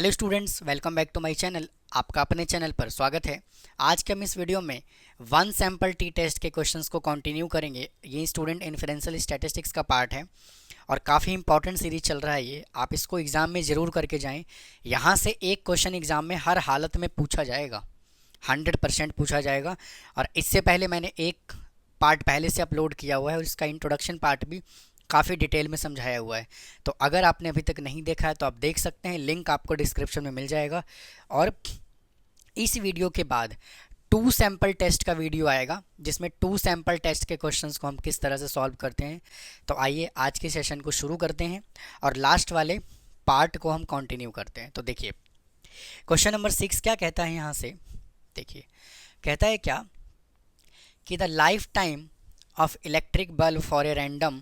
Hello students, welcome back to my channel. आपका अपने channel पर स्वागत है। आज के हम इस वीडियो में वन सैम्पल टी टेस्ट के क्वेश्चंस को कंटिन्यू करेंगे। ये स्टूडेंट इन्फ्रेंशियल स्टैटिस्टिक्स का पार्ट है और काफ़ी इंपॉर्टेंट सीरीज चल रहा है ये। आप इसको एग्ज़ाम में ज़रूर करके जाएं। यहाँ से एक क्वेश्चन एग्ज़ाम में हर हालत में पूछा जाएगा, 100% पूछा जाएगा। और इससे पहले मैंने एक पार्ट पहले से अपलोड किया हुआ है और इसका इंट्रोडक्शन पार्ट भी काफ़ी डिटेल में समझाया हुआ है। तो अगर आपने अभी तक नहीं देखा है तो आप देख सकते हैं, लिंक आपको डिस्क्रिप्शन में मिल जाएगा। और इस वीडियो के बाद 2 सैम्पल टेस्ट का वीडियो आएगा जिसमें 2 सैम्पल टेस्ट के क्वेश्चंस को हम किस तरह से सॉल्व करते हैं। तो आइए आज के सेशन को शुरू करते हैं और लास्ट वाले पार्ट को हम कंटिन्यू करते हैं। तो देखिए क्वेश्चन नंबर 6 क्या कहता है यहाँ से। देखिए कहता है क्या कि the life time of electric bulb for a random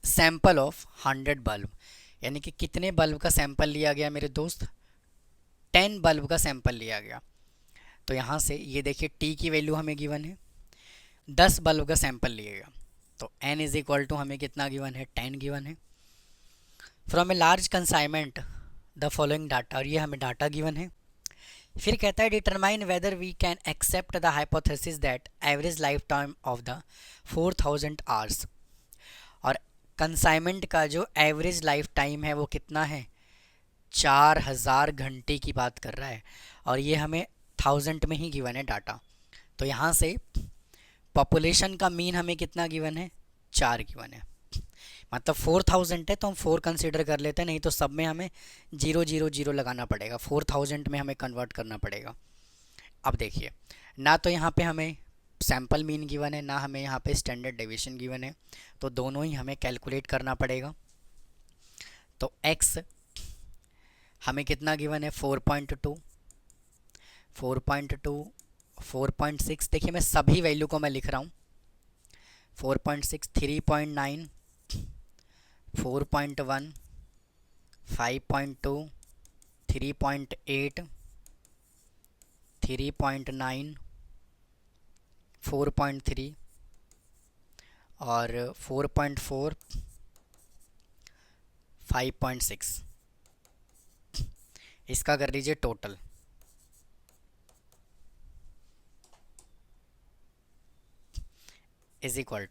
sample of 100 bulb, यानी कि कितने बल्ब का सैंपल लिया गया मेरे दोस्त, 10 बल्ब का सैंपल लिया गया। तो यहाँ से ये देखिए टी की वैल्यू हमें गिवन है, 10 बल्ब का सैंपल लिया गया। तो n इज इक्वल टू हमें कितना गिवन है, 10 गिवन है। From a large consignment the following data, और ये हमें डाटा गिवन है। फिर कहता है determine whether we can accept the hypothesis that average life time of the 4000 hours. और कंसाइनमेंट का जो एवरेज लाइफ टाइम है वो कितना है, 4000 घंटे की बात कर रहा है और ये हमें 1000 में ही गिवन है डाटा। तो यहाँ से पॉपुलेशन का मीन हमें कितना गिवन है, 4 गिवन है। मतलब 4000 है तो हम 4 कंसीडर कर लेते हैं, नहीं तो सब में हमें 000 लगाना पड़ेगा, 4000 में हमें कन्वर्ट करना पड़ेगा। अब देखिए ना तो यहाँ पे हमें सैम्पल मीन गिवन है, ना हमें यहाँ पे स्टैंडर्ड डेविएशन गिवन है, तो दोनों ही हमें कैलकुलेट करना पड़ेगा। तो x हमें कितना गिवन है, 4.2, 4.2, 4.6। देखिए मैं सभी वैल्यू को मैं लिख रहा हूँ, 4.6, 3.9, 4.1, 5.2, 3.8, 3.9, 4.3 और 4.4, 5.6। इसका कर लीजिए total. Is equal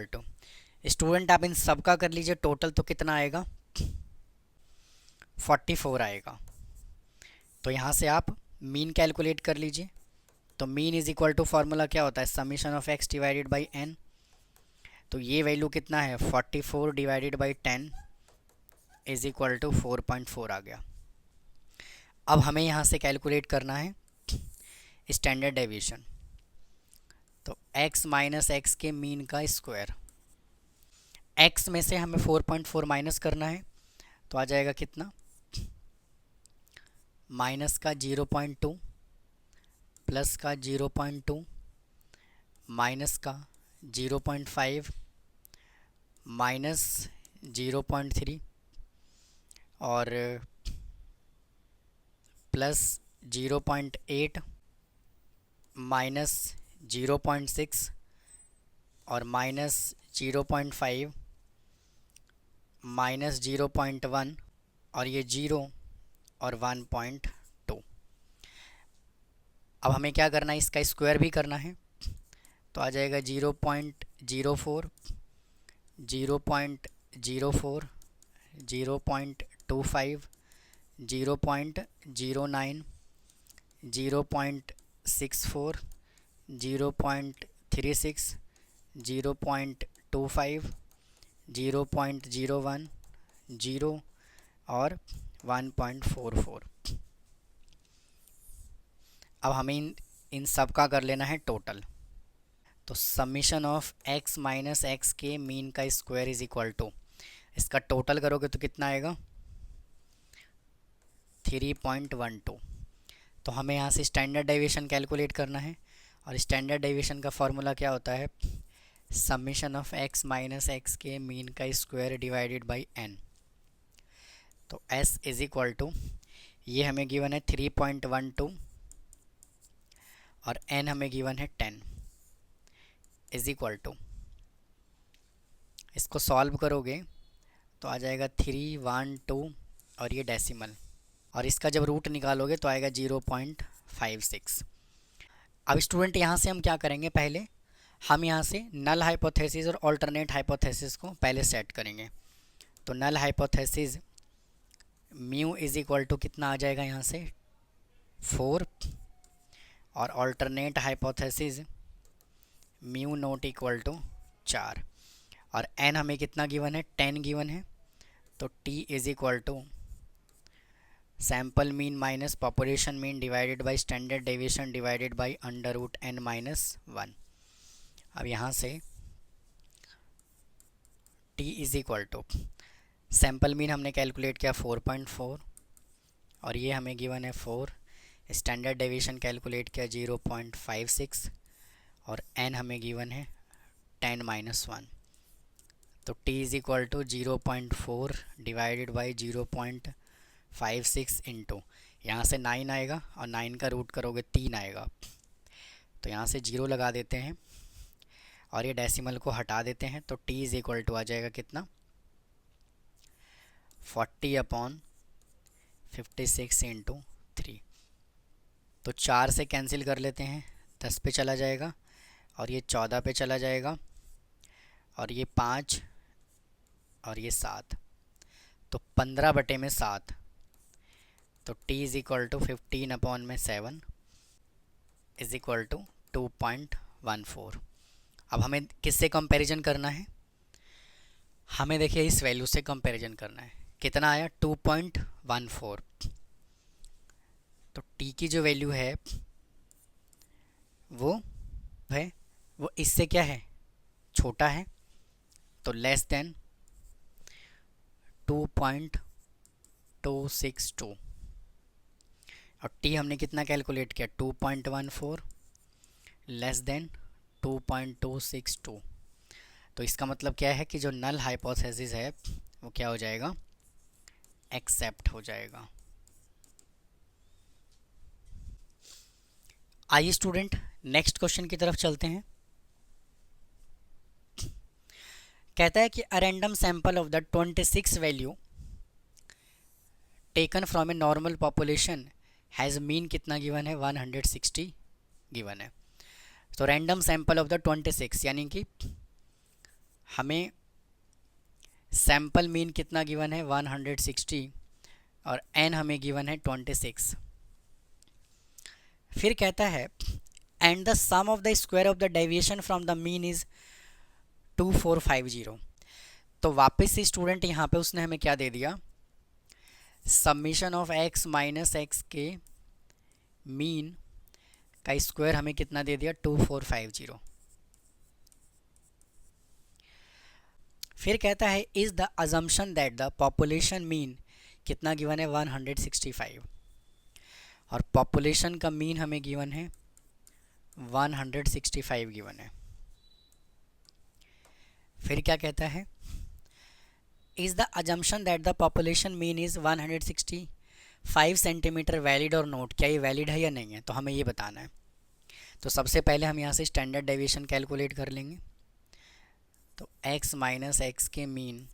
to student आप इन सब का कर लीजिए टोटल, तो कितना आएगा, 44 आएगा। तो यहाँ से आप मीन कैलकुलेट कर लीजिए। तो mean is equal to formula क्या होता है, summation of x divided by n। तो ये वैल्यू कितना है, 44 divided by 10 is equal to 4.4 आ गया। अब हमें यहाँ से कैलकुलेट करना है स्टैंडर्ड डेविएशन। तो x माइनस एक्स के मीन का स्क्वायर, x में से हमें 4.4 माइनस करना है तो आ जाएगा कितना, माइनस का 0.2, प्लस का 0.2, माइनस का 0.5, माइनस 0.3 और प्लस 0.8, माइनस 0.6 और माइनस 0.5, माइनस 0.1 और ये 0 और 1.2। अब हमें क्या करना है, इसका स्क्वायर भी करना है। तो आ जाएगा 0.04, 0.04, 0.25, 0.09, 0.64, 0.36, 0.25, 0.01, 0 और 1.44। अब हमें इन सब का कर लेना है टोटल। तो summation of x minus X के मीन का स्क्वायर इज इक्वल टू, इसका टोटल करोगे तो कितना आएगा, 3.12। तो हमें यहाँ से स्टैंडर्ड डेविएशन कैलकुलेट करना है और स्टैंडर्ड डेविएशन का फॉर्मूला क्या होता है, summation of x minus X के मीन का स्क्वायर डिवाइडेड बाई n। तो s इज इक्वल टू, ये हमें गिवन है 3.12 और n हमें गिवन है 10 इज इक्वल टू इसको सॉल्व करोगे तो आ जाएगा 3, 1, 2 और ये डेसिमल, और इसका जब रूट निकालोगे तो आएगा 0.56। अब स्टूडेंट यहाँ से हम क्या करेंगे, पहले हम यहाँ से नल हाइपोथेसिस और अल्टरनेट हाइपोथेसिस को पहले सेट करेंगे। तो null hypothesis mu is equal to कितना आ जाएगा यहाँ से 4, और alternate hypothesis mu not equal to 4, और n हमें कितना गिवन है, 10 गिवन है। तो t is equal to sample mean minus population mean divided by standard deviation divided by under root n-1। अब यहाँ से t is equal to sample mean हमने कैलकुलेट किया 4.4, और ये हमें गिवन है 4, स्टैंडर्ड डेविएशन कैलकुलेट किया 0.56, और n हमें गिवन है 10-1। तो t is equal to 0.4 divided by 0.56 into, यहाँ से 9 आएगा और 9 का रूट करोगे 3 आएगा, तो यहाँ से 0 लगा देते हैं और ये डेसिमल को हटा देते हैं। तो t इज इक्वल टू आ जाएगा कितना, 40/56 इंटू 3। तो 4 से कैंसिल कर लेते हैं, 10 पे चला जाएगा, और ये 14 पे चला जाएगा, और ये 5 और ये 7, तो 15/7। तो t is equal to 15/7 is equal to 2.14। अब हमें किससे कंपैरिजन करना है, हमें देखिए इस वैल्यू से कंपैरिजन करना है। कितना आया, 2.14। तो t की जो वैल्यू है वो इससे क्या है, छोटा है, तो लेस देन 2.262, और t हमने कितना कैलकुलेट किया, 2.14 लेस देन 2.262। तो इसका मतलब क्या है कि जो नल हाइपोथेसिस है वो क्या हो जाएगा, एक्सेप्ट हो जाएगा। आइए स्टूडेंट नेक्स्ट क्वेश्चन की तरफ चलते हैं। कहता है कि a random sample of the 26 value taken from a normal population has mean कितना गिवन है, 160 गिवन है। तो रैंडम सैंपल ऑफ द 26 यानी कि हमें सैंपल मीन कितना गिवन है, 160, और n हमें गिवन है 26। फिर कहता है and the sum of the square of the deviation from the mean is 2450। तो वापस से स्टूडेंट यहाँ पे उसने हमें क्या दे दिया, summation of x minus X के मीन का स्क्वायर हमें कितना दे दिया, 2450। फिर कहता है is the assumption that the population mean कितना गिवन है, 165, और पॉपुलेशन का मीन हमें गिवन है 165 गिवन है। फिर क्या कहता है, is the assumption that the population mean is 165 centimetre valid और नोट, क्या ये वैलिड है या नहीं है, तो हमें ये बताना है। तो सबसे पहले हम यहाँ से स्टैंडर्ड डेविएशन कैलकुलेट कर लेंगे। तो x माइनस एक्स के मीन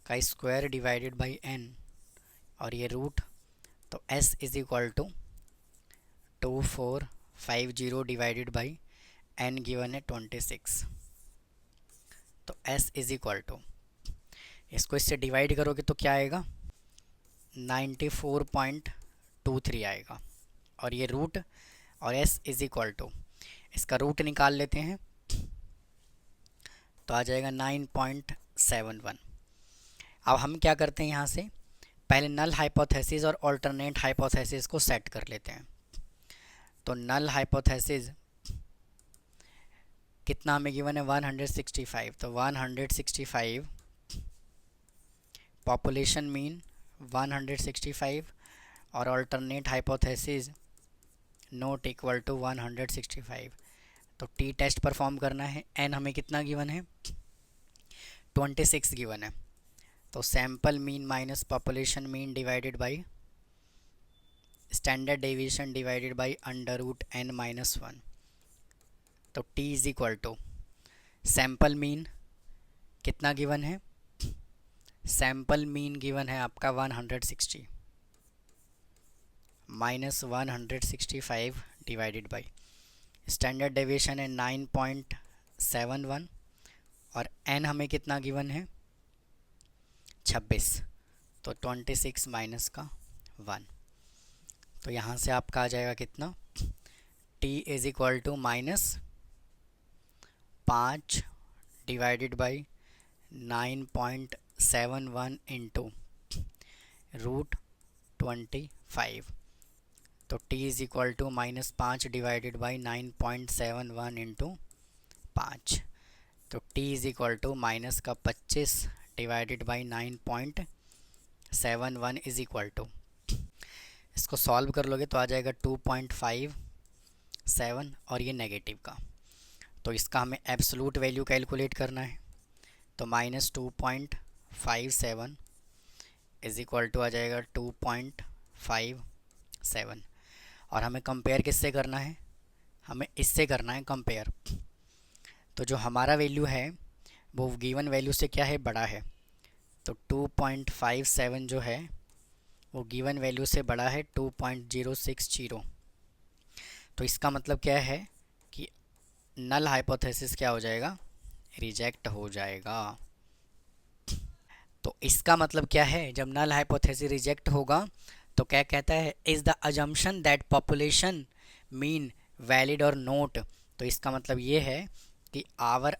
का स्क्वायर डिवाइडेड बाई n, और ये रूट, तो s is equal to 2450 divided by n given है 26। तो s इज इक्वल टू, इसको इससे डिवाइड करोगे तो क्या आएगा, 94.23 आएगा, और ये रूट, और s इज इक्वल टू, इसका रूट निकाल लेते हैं तो आ जाएगा 9.71। अब हम क्या करते हैं, यहाँ से पहले नल हाइपोथेसिस और अल्टरनेट हाइपोथेसिस को सेट कर लेते हैं। तो नल हाइपोथेसिस कितना हमें गिवन है, 165, तो 165 पॉपुलेशन मीन 165, और alternate hypothesis not equal to 165। तो टी टेस्ट परफॉर्म करना है, एन हमें कितना गिवन है, 26 गिवन है। तो sample mean minus population mean divided by standard deviation divided by under root n-1। तो t is equal to sample mean कितना गिवन है, सैम्पल मीन गिवन है आपका 160 minus 165 divided by standard deviation है 9.71 और n हमें कितना गिवन है 26, तो 26 माइनस का 1। तो यहाँ से आपका आ जाएगा कितना, t is equal to minus 5 divided by 9.71 into √25। तो t is equal to minus 5 divided by 9.71 into 5। तो t is equal to minus का 25 divided by 9.71 is equal to, इसको सॉल्व कर लोगे तो आ जाएगा 2.57 और ये नेगेटिव का। तो इसका हमें एब्सोलूट वैल्यू कैलकुलेट करना है, तो माइनस 2.57 इज इक्वल टू आ जाएगा 2.57। और हमें कंपेयर किससे करना है, हमें इससे करना है कंपेयर। तो जो हमारा वैल्यू है वो गिवन वैल्यू से क्या है, बड़ा है। तो 2.57 जो है वो गिवन वैल्यू से बड़ा है 2.060। तो इसका मतलब क्या है कि नल हाइपोथेसिस क्या हो जाएगा, रिजेक्ट हो जाएगा। तो इसका मतलब क्या है, जब नल हाइपोथेसिस रिजेक्ट होगा तो क्या कहता है, is the assumption that population mean valid और नोट। तो इसका मतलब ये है कि our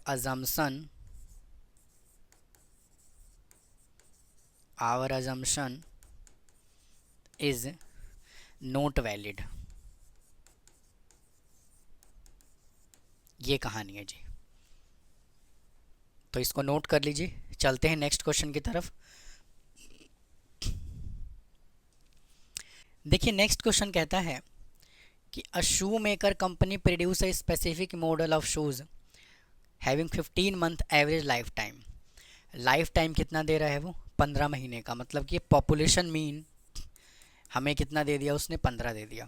assumption is not valid. ये कहानी है जी, तो इसको नोट कर लीजिए। चलते हैं नेक्स्ट क्वेश्चन की तरफ। देखिए नेक्स्ट क्वेश्चन कहता है कि a shoe maker company produce a specific model of shoes having 15 month average life time. Life time कितना दे रहा है वो, 15 महीने का, मतलब कि पॉपुलेशन मीन हमें कितना दे दिया उसने, 15 दे दिया।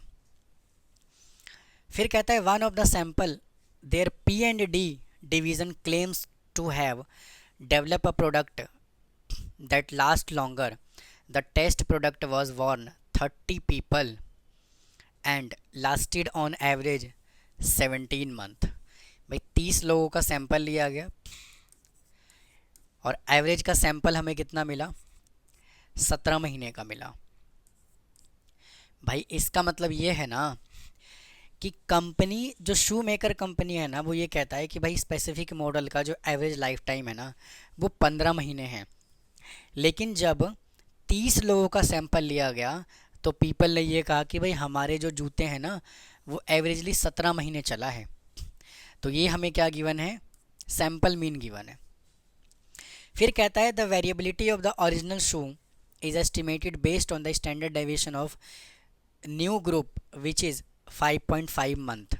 फिर कहता है one of the sample there P and D division claims to have develop a product that last longer, the test product was worn 30 people and lasted on average 17 month. भाई 30 लोगों का सैंपल लिया गया और एवरेज का sample हमें कितना मिला, 17 महीने का मिला। भाई इसका मतलब ये है ना कि कंपनी, जो शू मेकर कंपनी है ना, वो ये कहता है कि भाई स्पेसिफिक मॉडल का जो एवरेज लाइफ टाइम है ना वो 15 महीने है। लेकिन जब 30 लोगों का सैंपल लिया गया तो पीपल ने ये कहा कि भाई हमारे जो जूते हैं ना वो एवरेजली 17 महीने चला है। तो ये हमें क्या गिवन है, सैंपल मीन गिवन है। फिर कहता है the variability of the original shoe is estimated based on the standard deviation of new group which is 5.5 month.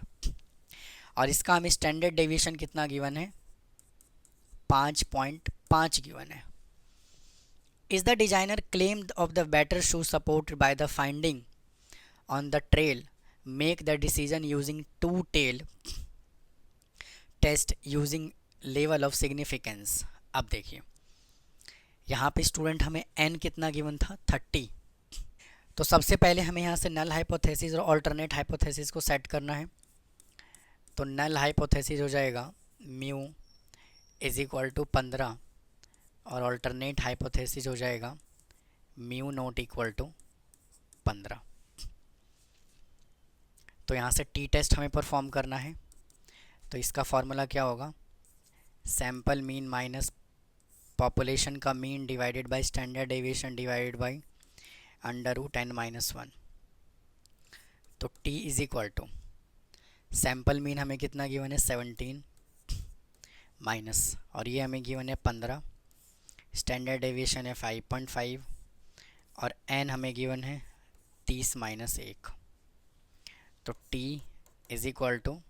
और इसका हमें स्टैंडर्ड डेविएशन कितना गिवन है, 5.5 गिवन है। Is the designer claimed of the better shoe supported by the finding on the trail make the decision using two tail test using level of significance. अब देखिए यहाँ पे स्टूडेंट हमें n कितना given था, 30। तो सबसे पहले हमें यहाँ से नल हाइपोथेसिस और अल्टरनेट हाइपोथेसिस को सेट करना है। तो नल हाइपोथेसिस हो जाएगा म्यू इज इक्वल टू 15 और अल्टरनेट हाइपोथेसिस हो जाएगा म्यू नॉट इक्वल टू 15। तो यहाँ से टी टेस्ट हमें परफॉर्म करना है। तो इसका फॉर्मूला क्या होगा, सैंपल मीन माइनस पॉपुलेशन का mean divided by standard deviation divided by √n-1। तो t is equal to sample mean हमें कितना गिवन है, 17 माइनस, और ये हमें गिवन है 15, स्टैंडर्ड डेविएशन है 5.5 और n हमें गिवन है 30 माइनस 1। तो t is equal to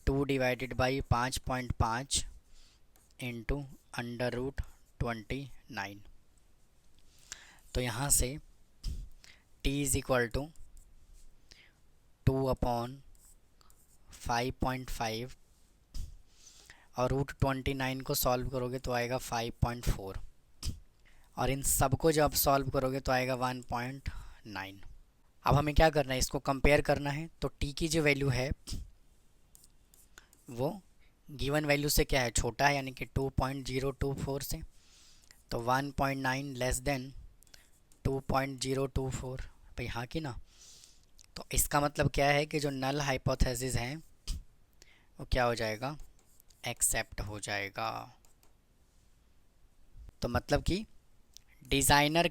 2 divided by 5.5 into √29। तो यहाँ से t इज इक्वल टू 2/5.5 और √29 को सॉल्व करोगे तो आएगा 5.4, और इन सब को जब आप सॉल्व करोगे तो आएगा 1.9। अब हमें क्या करना है, इसको कंपेयर करना है। तो टी की जो वैल्यू है वो गिवन वैल्यू से क्या है, छोटा है, यानी कि 2.024 से। तो 1.9 लेस देन 2.024, भाई हाँ कि ना। तो इसका मतलब क्या है कि जो नल हाइपोथेसिस है वो क्या हो जाएगा, एक्सेप्ट हो जाएगा। तो मतलब कि designer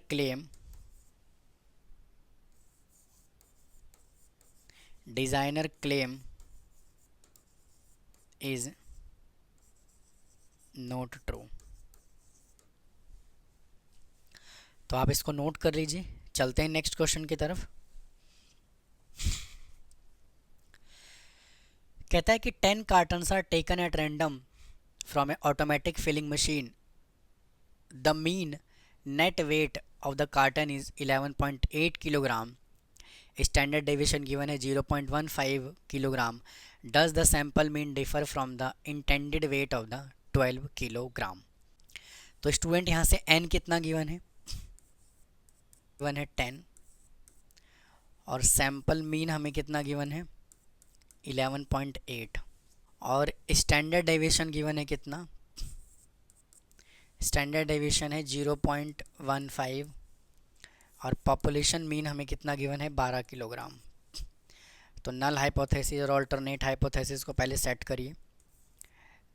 claim is not true. तो आप इसको नोट कर लीजिए। चलते हैं नेक्स्ट क्वेश्चन की तरफ। कहता है कि 10 cartons are taken at random from a automatic filling machine. The mean net weight of the carton is 11.8 kilogram. Standard deviation given है 0.15 kilogram. Does the sample mean differ from the intended weight of the 12 kilogram. तो student यहाँ से n कितना given है, given है 10, और sample mean हमें कितना गिवन है 11.8, और स्टैंडर्ड डेविएशन गिवन है कितना, स्टैंडर्ड डेविएशन है 0.15, और पॉपुलेशन मीन हमें कितना गिवन है 12 किलोग्राम। तो नल हाइपोथेसिस और अल्टरनेट हाइपोथेसिस को पहले सेट करिए।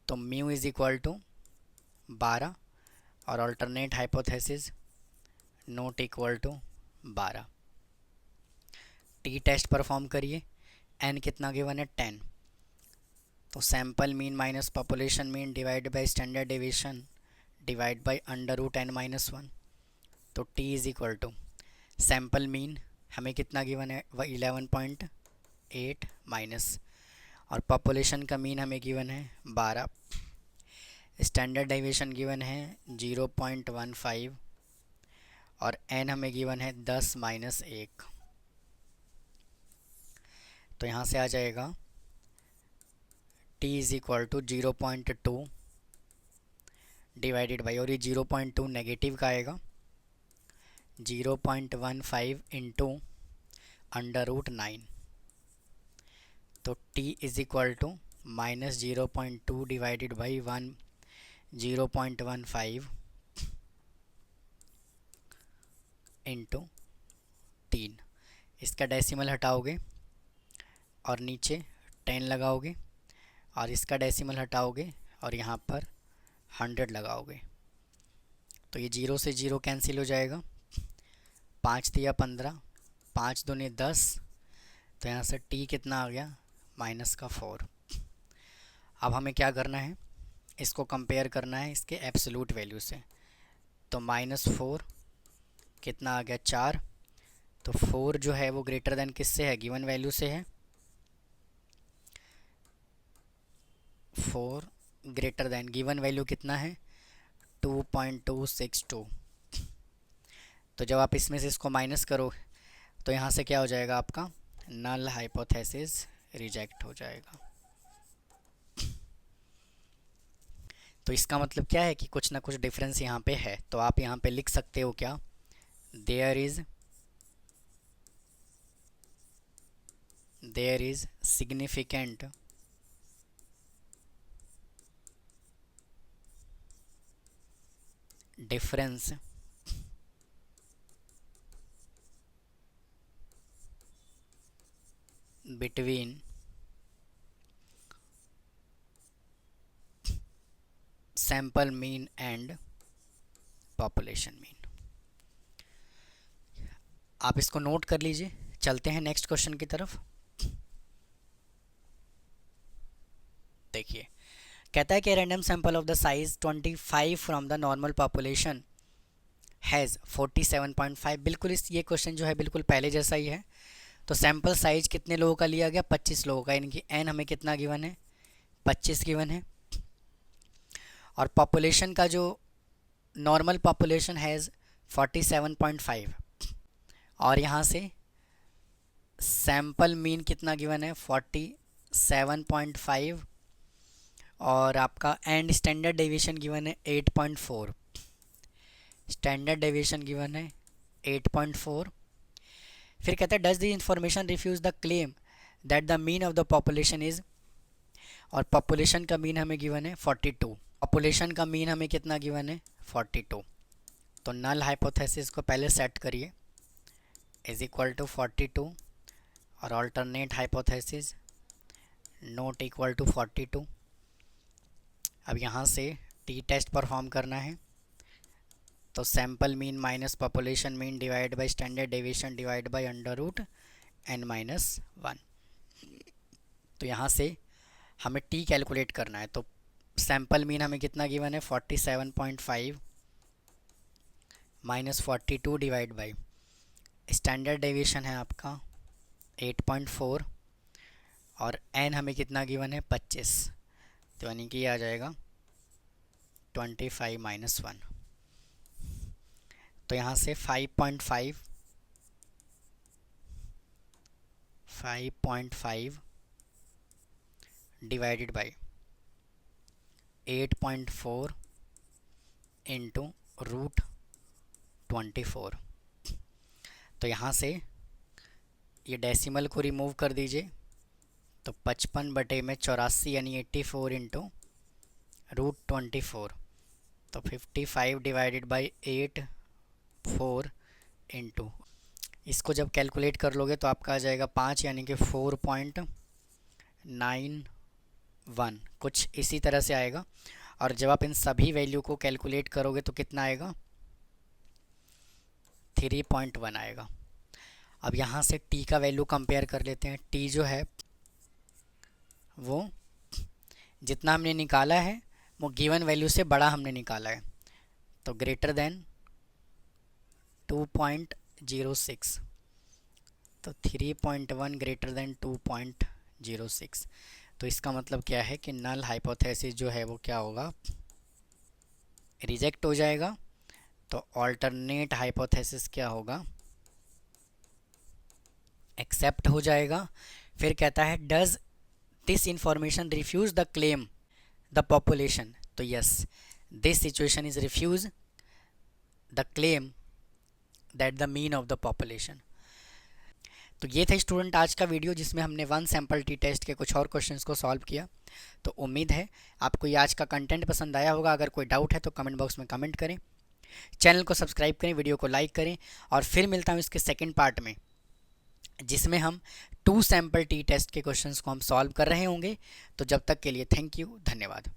तो म्यू इज इक्वल टू 12 और alternate hypothesis not equal to 12। T test perform करिए। एन कितना गिवन है 10। तो sample mean minus population mean divide by standard deviation divide by √n-1। तो t is equal to sample mean हमें कितना given है 11.8 minus, और पॉपुलेशन का मीन हमें गिवन है 12, स्टैंडर्ड डेविएशन गिवन है 0.15, और n हमें गिवन है 10 माइनस 1। तो यहाँ से आ जाएगा t is equal to 0.2 divided by, और ये 0.2 नेगेटिव का आएगा, 0.15 इंटू √9। तो t is equal to -0.2 divided by 0.15 into 3। इसका डेसिमल हटाओगे और नीचे 10 लगाओगे, और इसका डेसिमल हटाओगे और यहाँ पर 100 लगाओगे। तो ये 0 से 0 कैंसिल हो जाएगा, 5 तिया 15, 5 दूनी 10। तो यहाँ से t कितना आ गया -4। अब हमें क्या करना है, इसको कंपेयर करना है इसके एब्सोल्यूट वैल्यू से। तो -4 कितना आ गया 4। तो 4 जो है वो ग्रेटर देन किससे है, गिवन वैल्यू से है। 4 ग्रेटर देन गिवन वैल्यू कितना है 2.262। तो जब आप इसमें से इसको माइनस करो तो यहाँ से क्या हो जाएगा, आपका नल हाइपोथेसिस रिजेक्ट हो जाएगा। तो इसका मतलब क्या है कि कुछ ना कुछ डिफरेंस यहाँ पे है। तो आप यहाँ पे लिख सकते हो क्या, there is significant difference between sample mean and population mean. आप इसको नोट कर लीजिए। चलते हैं नेक्स्ट क्वेश्चन की तरफ। देखिए, कहता है कि random sample of the size 25 from the normal population has 47.5। बिल्कुल ये क्वेश्चन जो है बिल्कुल पहले जैसा ही है। तो सैंपल साइज कितने लोगों का लिया गया, 25 लोगों का, यानी कि n हमें कितना गिवन है 25 गिवन है। और पॉपुलेशन का जो नॉर्मल पॉपुलेशन हैज़ 47.5, और यहाँ से सैंपल मीन कितना गिवन है 47.5, और आपका एंड स्टैंडर्ड डेविएशन गिवन है 8.4, स्टैंडर्ड डेविएशन गिवन है 8.4। फिर कहता है does the information refuse the claim that the mean of the population is, और पॉपुलेशन का मीन हमें गिवन है 42, पॉपुलेशन का मीन हमें कितना गिवन है 42। तो नल हाइपोथेसिस को पहले सेट करिए इज इक्वल टू 42 और alternate hypothesis not equal to 42। अब यहाँ से टी टेस्ट परफॉर्म करना है, तो sample mean minus population mean divide by standard deviation divide by under root n-1। तो यहाँ से हमें टी कैलकुलेट करना है, तो सैम्पल मीन हमें कितना गिवन है 47.5 minus 42 divide by standard deviation है आपका 8.4 और n हमें कितना गिवन है 25, तो यानी कि आ जाएगा 25 माइनस 1। तो यहाँ से 5.5 डिवाइडेड बाई 8.4 इंटू रूट 24। तो यहाँ से ये डेसिमल को रिमूव कर दीजिए, तो 55/84 यानी 84 इंटू रूट 24, तो 55 डिवाइडेड बाई 84 इंटू, इसको जब कैलकुलेट कर लोगे तो आपका आ जाएगा 5 यानी कि 4.91 कुछ इसी तरह से आएगा। और जब आप इन सभी वैल्यू को कैलकुलेट करोगे तो कितना आएगा 3.1 आएगा। अब यहाँ से t का वैल्यू कंपेयर कर लेते हैं। t जो है वो जितना हमने निकाला है वो गिवन वैल्यू से बड़ा हमने निकाला है, तो ग्रेटर देन 2.06, तो 3.1 ग्रेटर देन 2.06। तो इसका मतलब क्या है कि नल हाइपोथेसिस जो है वो क्या होगा, रिजेक्ट हो जाएगा। तो ऑल्टरनेट हाइपोथेसिस क्या होगा, एक्सेप्ट हो जाएगा। फिर कहता है does this information refuse the claim the population, तो yes this situation is refuse the claim that the mean of the population. तो ये था स्टूडेंट आज का वीडियो जिसमें हमने वन सैम्पल टी टेस्ट के कुछ और क्वेश्चंस को सॉल्व किया। तो उम्मीद है आपको ये आज का कंटेंट पसंद आया होगा। अगर कोई डाउट है तो कमेंट बॉक्स में कमेंट करें, चैनल को सब्सक्राइब करें, वीडियो को लाइक करें, और फिर मिलता हूँ इसके सेकेंड पार्ट में जिसमें हम 2 सैम्पल टी टेस्ट के क्वेश्चंस को हम सॉल्व कर रहे होंगे। तो जब तक के लिए थैंक यू, धन्यवाद।